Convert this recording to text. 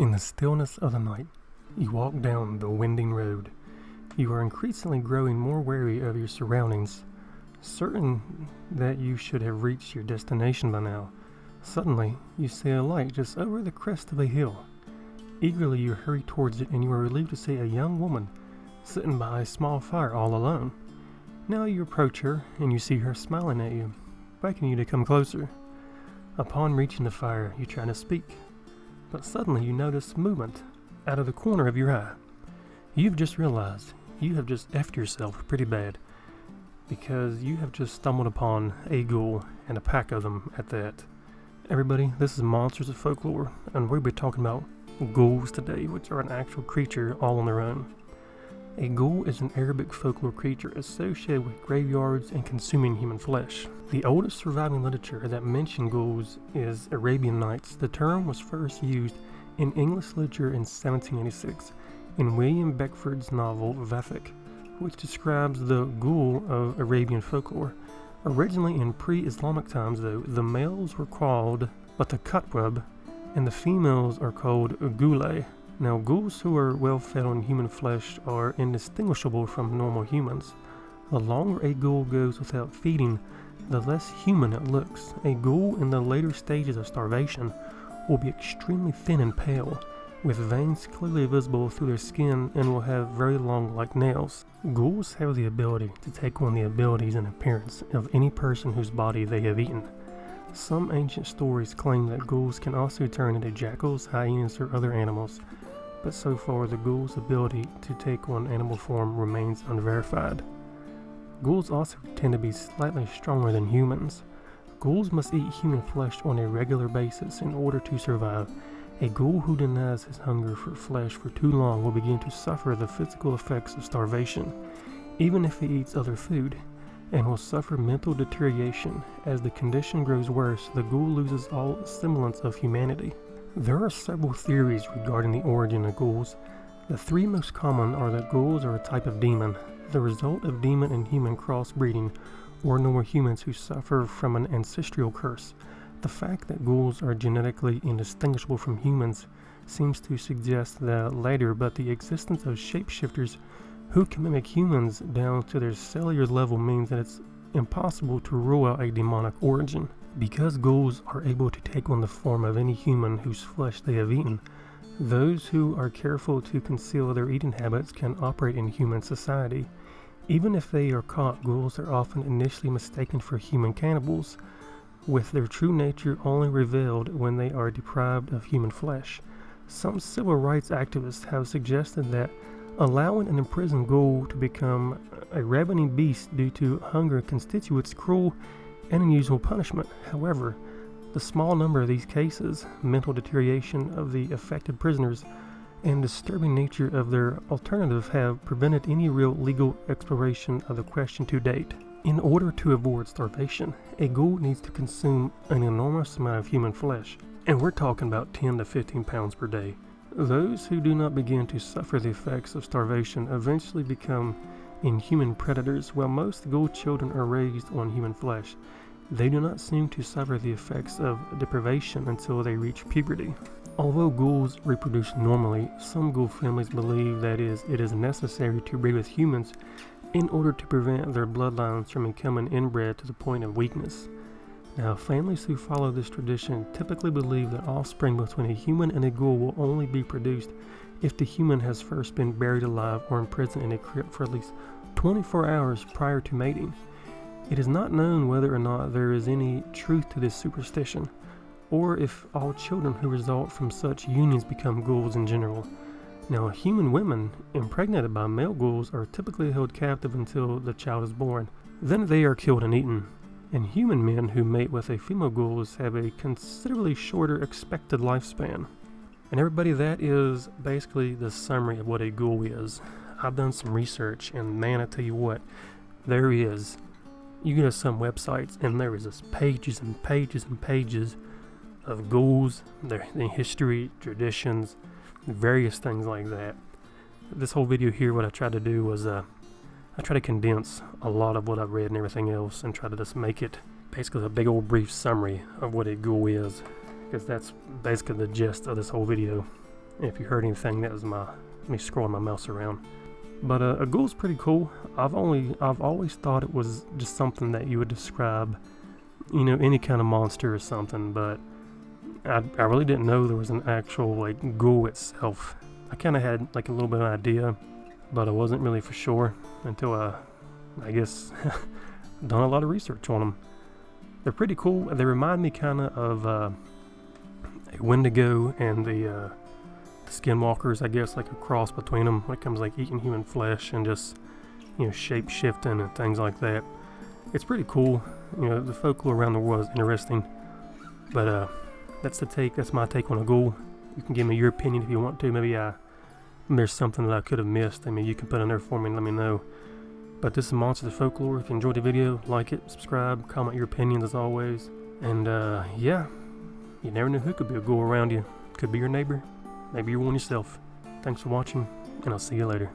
In the stillness of the night, you walk down the winding road. You are increasingly growing more wary of your surroundings, certain that you should have reached your destination by now. Suddenly, you see a light just over the crest of a hill. Eagerly you hurry towards it, and you are relieved to see a young woman sitting by a small fire all alone. Now you approach her, and you see her smiling at you, beckoning you to come closer. Upon reaching the fire, you try to speak, but suddenly you notice movement out of the corner of your eye. You've just realized you have just effed yourself pretty bad, because you have just stumbled upon a ghoul, and a pack of them at that. Everybody, this is Monsters of Folklore, and we'll be talking about ghouls today, which are an actual creature all on their own. A ghoul is an Arabic folklore creature associated with graveyards and consuming human flesh. The oldest surviving literature that mentioned ghouls is Arabian Nights. The term was first used in English literature in 1786 in William Beckford's novel Vathek, which describes the ghoul of Arabian folklore. Originally in pre-Islamic times, though, the males were called Batakatwab and the females are called Ghulai. Now, ghouls who are well fed on human flesh are indistinguishable from normal humans. The longer a ghoul goes without feeding, the less human it looks. A ghoul in the later stages of starvation will be extremely thin and pale, with veins clearly visible through their skin, and will have very long like nails. Ghouls have the ability to take on the abilities and appearance of any person whose body they have eaten. Some ancient stories claim that ghouls can also turn into jackals, hyenas, or other animals, but so far the ghoul's ability to take on animal form remains unverified. Ghouls also tend to be slightly stronger than humans. Ghouls must eat human flesh on a regular basis in order to survive. A ghoul who denies his hunger for flesh for too long will begin to suffer the physical effects of starvation, even if he eats other food, and will suffer mental deterioration. As the condition grows worse, the ghoul loses all semblance of humanity. There are several theories regarding the origin of ghouls. The three most common are that ghouls are a type of demon, the result of demon and human crossbreeding, or normal humans who suffer from an ancestral curse. The fact that ghouls are genetically indistinguishable from humans seems to suggest the latter, but the existence of shapeshifters who can mimic humans down to their cellular level means that it's impossible to rule out a demonic origin. Because ghouls are able to take on the form of any human whose flesh they have eaten, those who are careful to conceal their eating habits can operate in human society. Even if they are caught, ghouls are often initially mistaken for human cannibals, with their true nature only revealed when they are deprived of human flesh. Some civil rights activists have suggested that allowing an imprisoned ghoul to become a ravening beast due to hunger constitutes cruel and unusual punishment. However, the small number of these cases, mental deterioration of the affected prisoners, and disturbing nature of their alternative have prevented any real legal exploration of the question to date. In order to avoid starvation, a ghoul needs to consume an enormous amount of human flesh, and we're talking about 10 to 15 pounds per day. Those who do not begin to suffer the effects of starvation eventually become inhuman predators. While most ghoul children are raised on human flesh, they do not seem to suffer the effects of deprivation until they reach puberty. Although ghouls reproduce normally, some ghoul families believe that it is necessary to breed with humans in order to prevent their bloodlines from becoming inbred to the point of weakness. Now, families who follow this tradition typically believe that offspring between a human and a ghoul will only be produced if the human has first been buried alive or imprisoned in a crypt for at least 24 hours prior to mating. It is not known whether or not there is any truth to this superstition, or if all children who result from such unions become ghouls in general. Now, human women impregnated by male ghouls are typically held captive until the child is born. Then they are killed and eaten. And human men who mate with a female ghouls have a considerably shorter expected lifespan. And everybody, that is basically the summary of what a ghoul is. I've done some research, and man, I tell you what, there is. You go to some websites, and there is just pages and pages and pages of ghouls, their history, traditions, various things like that. This whole video here, what I tried to do was I try to condense a lot of what I've read and everything else, and try to just make it basically a big old brief summary of what a ghoul is, because that's basically the gist of this whole video. If you heard anything, that was me scrolling my mouse around. But a ghoul's pretty cool. I've always thought it was just something that you would describe, you know, any kind of monster or something. But I really didn't know there was an actual like ghoul itself. I kind of had like a little bit of an idea, but I wasn't really for sure until I guess done a lot of research on them. They're pretty cool. They remind me kind of a Wendigo and the skinwalkers, I guess, like a cross between them when it comes like eating human flesh and just, you know, shape shifting and things like that. It's pretty cool. You know, the folklore around the world is interesting. But that's my take on a ghoul. You can give me your opinion if you want to. Maybe there's something that I could have missed. I mean, you can put in there for me and let me know. But this is Monsters of Folklore. If you enjoyed the video, like it, subscribe, comment your opinions as always. And yeah, you never know who could be a ghoul around you. Could be your neighbor. Maybe you're one yourself. Thanks for watching, and I'll see you later.